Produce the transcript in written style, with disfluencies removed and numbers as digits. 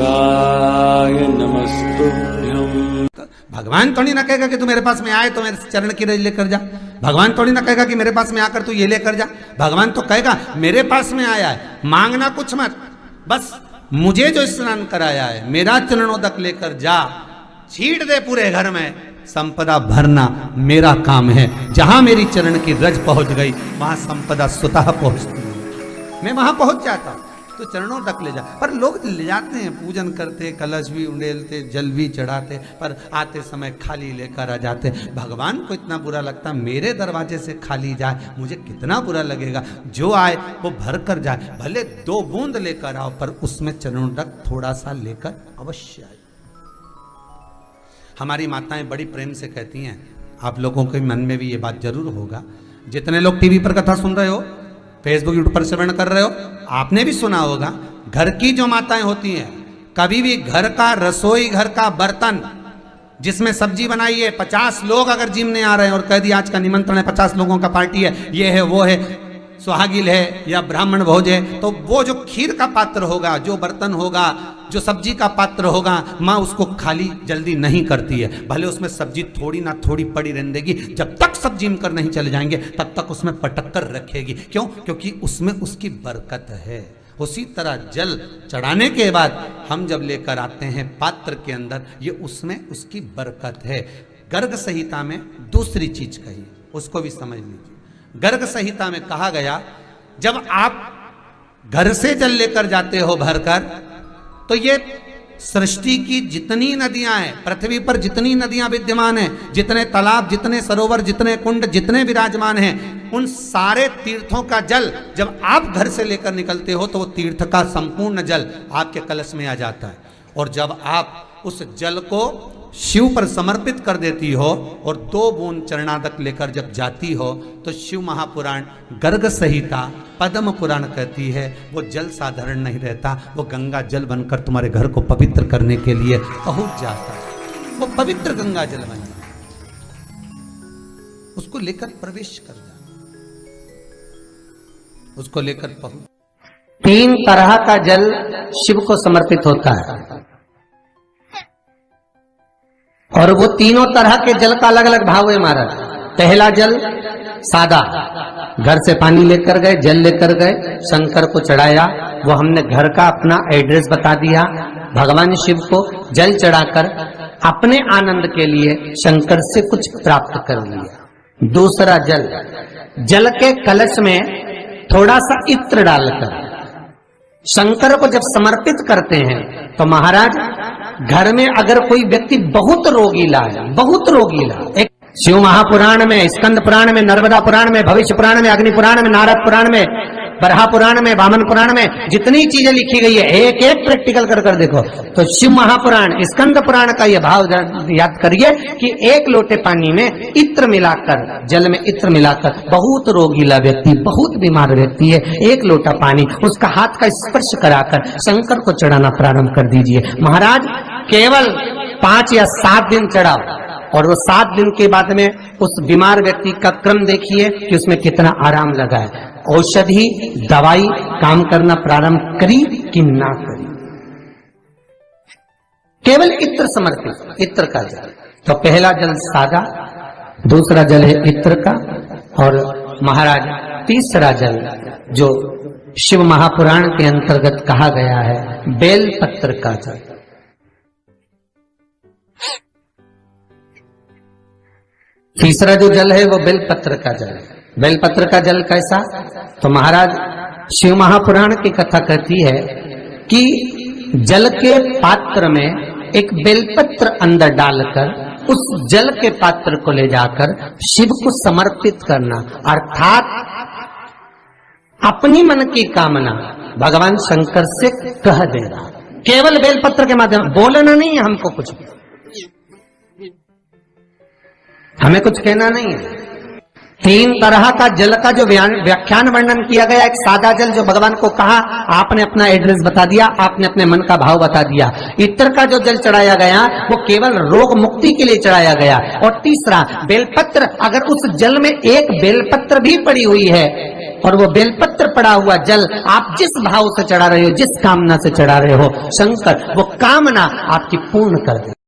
शिवाय नमस्तुभ्यं। भगवान थोड़ी ना कहेगा कि तू मेरे पास में आए तो मेरे चरण की रज लेकर जा। भगवान थोड़ी ना कहेगा कि मेरे पास में आकर तू ये लेकर जा। भगवान तो कहेगा मेरे पास में आया है, मांगना कुछ मत, बस मुझे जो स्नान कराया है मेरा चरणोदक लेकर जा, छीट दे पूरे घर में, संपदा भरना मेरा काम है। जहां मेरी चरण की रज पहुंच गई वहां संपदा स्वतः पहुंचती है, मैं वहां पहुंच जाता हूं। तो चरणों तक ले जा। पर लोग ले जाते हैं, पूजन करते, कलश भी उंडेलते, जल भी चढ़ाते, पर आते समय खाली लेकर आ जाते। भगवान को इतना बुरा लगता मेरे दरवाजे से खाली जाए, मुझे कितना बुरा लगेगा। जो आए वो भर कर जाए, भले 2 बूंद लेकर आओ, पर उसमें चरणों तक थोड़ा सा लेकर अवश्य आए। हमारी माताएं बड़ी प्रेम से कहती हैं, आप लोगों के मन में भी ये बात जरूर होगा, जितने लोग टीवी पर कथा सुन रहे हो, फेसबुक यूट्यूब पर श्रवण कर रहे हो, आपने भी सुना होगा, घर की जो माताएं होती हैं, कभी भी घर का रसोई घर का बर्तन जिसमें सब्जी बनाई है, 50 लोग अगर जिमने आ रहे हैं और कह दिया आज का निमंत्रण है, 50 लोगों का पार्टी है, ये है वो है, सुहागिल है या ब्राह्मण भोज है, तो वो जो खीर का पात्र होगा, जो बर्तन होगा, जो सब्जी का पात्र होगा, माँ उसको खाली जल्दी नहीं करती है। भले उसमें सब्जी थोड़ी ना थोड़ी पड़ी रहने देगी, जब तक सब जिम कर नहीं चले जाएंगे तब तक उसमें पटक कर रखेगी। क्यों? क्योंकि उसमें उसकी बरकत है। उसी तरह जल चढ़ाने के बाद हम जब लेकर आते हैं पात्र के अंदर, ये उसमें उसकी बरकत है। गर्ग संहिता में दूसरी चीज कही, उसको भी समझ लीजिए। गर्ग संहिता में कहा गया, जब आप घर से जल लेकर जाते हो भरकर, तो ये सृष्टि की जितनी नदियां हैं, पृथ्वी पर जितनी नदियां विद्यमान हैं, जितने तालाब, जितने सरोवर, जितने कुंड, जितने विराजमान हैं, उन सारे तीर्थों का जल जब आप घर से लेकर निकलते हो तो वो तीर्थ का संपूर्ण जल आपके कलश में आ जाता है। और जब आप उस जल को शिव पर समर्पित कर देती हो और 2 बूंद चरणादक लेकर जब जाती हो, तो शिव महापुराण, गर्ग संहिता, पद्म पुराण कहती है वो जल साधारण नहीं रहता, वो गंगा जल बनकर तुम्हारे घर को पवित्र करने के लिए पहुंच जाता है। वो पवित्र गंगा जल बन जाता, उसको लेकर प्रवेश कर जा, उसको लेकर पहुंच। 3 तरह का जल शिव को समर्पित होता है, और वो तीनों तरह के जल का अलग अलग भाव है महाराज। पहला जल सादा, घर से पानी लेकर गए, जल लेकर गए, शंकर को चढ़ाया, वो हमने घर का अपना एड्रेस बता दिया, भगवान शिव को जल चढ़ाकर अपने आनंद के लिए शंकर से कुछ प्राप्त कर लिया। दूसरा जल, जल के कलश में थोड़ा सा इत्र डालकर शंकर को जब समर्पित करते हैं, तो महाराज घर में अगर कोई व्यक्ति बहुत रोगीला है, बहुत रोगीला, एक शिव महापुराण में, स्कंद पुराण में, नर्मदा पुराण में, भविष्य पुराण में, अग्नि पुराण में, नारद पुराण में, बरहा पुराण में, वामन पुराण में जितनी चीजें लिखी गई है, एक एक प्रैक्टिकल कर कर देखो। तो शिव महापुराण, स्कंद पुराण का यह भाव याद करिए कि 1 लोटे पानी में इत्र मिलाकर, जल में इत्र मिलाकर, बहुत रोगीला व्यक्ति, बहुत बीमार व्यक्ति है, 1 लोटा पानी उसका हाथ का स्पर्श कराकर शंकर को चढ़ाना प्रारंभ कर दीजिए। महाराज केवल 5 या 7 दिन चढ़ाओ, और वो 7 दिन के बाद में उस बीमार व्यक्ति का क्रम देखिए कि उसमें कितना आराम लगा है। औषधि, दवाई काम करना प्रारंभ करी कि ना करी। केवल इत्र समर्पित, इत्र का जल। तो पहला जल सादा, दूसरा जल है इत्र का, और महाराज तीसरा जल जो शिव महापुराण के अंतर्गत कहा गया है, बेलपत्र का जल। तीसरा जो जल है वो बेलपत्र का जल है। बेलपत्र का जल कैसा? तो महाराज शिव महापुराण की कथा कहती है कि जल के पात्र में एक बेलपत्र अंदर डालकर उस जल के पात्र को ले जाकर शिव को समर्पित करना, अर्थात अपनी मन की कामना भगवान शंकर से कह देना, केवल बेलपत्र के माध्यम, बोलना नहीं है हमको, कुछ हमें कुछ कहना नहीं है। 3 तरह का जल का जो व्याख्यान वर्णन किया गया, एक सादा जल जो भगवान को कहा, आपने अपना एड्रेस बता दिया, आपने अपने मन का भाव बता दिया। इत्र का जो जल चढ़ाया गया वो केवल रोग मुक्ति के लिए चढ़ाया गया। और तीसरा बेलपत्र, अगर उस जल में एक बेलपत्र भी पड़ी हुई है और वो बेलपत्र पड़ा हुआ जल आप जिस भाव से चढ़ा रहे हो, जिस कामना से चढ़ा रहे हो, शंकर वो कामना आपकी पूर्ण कर दे।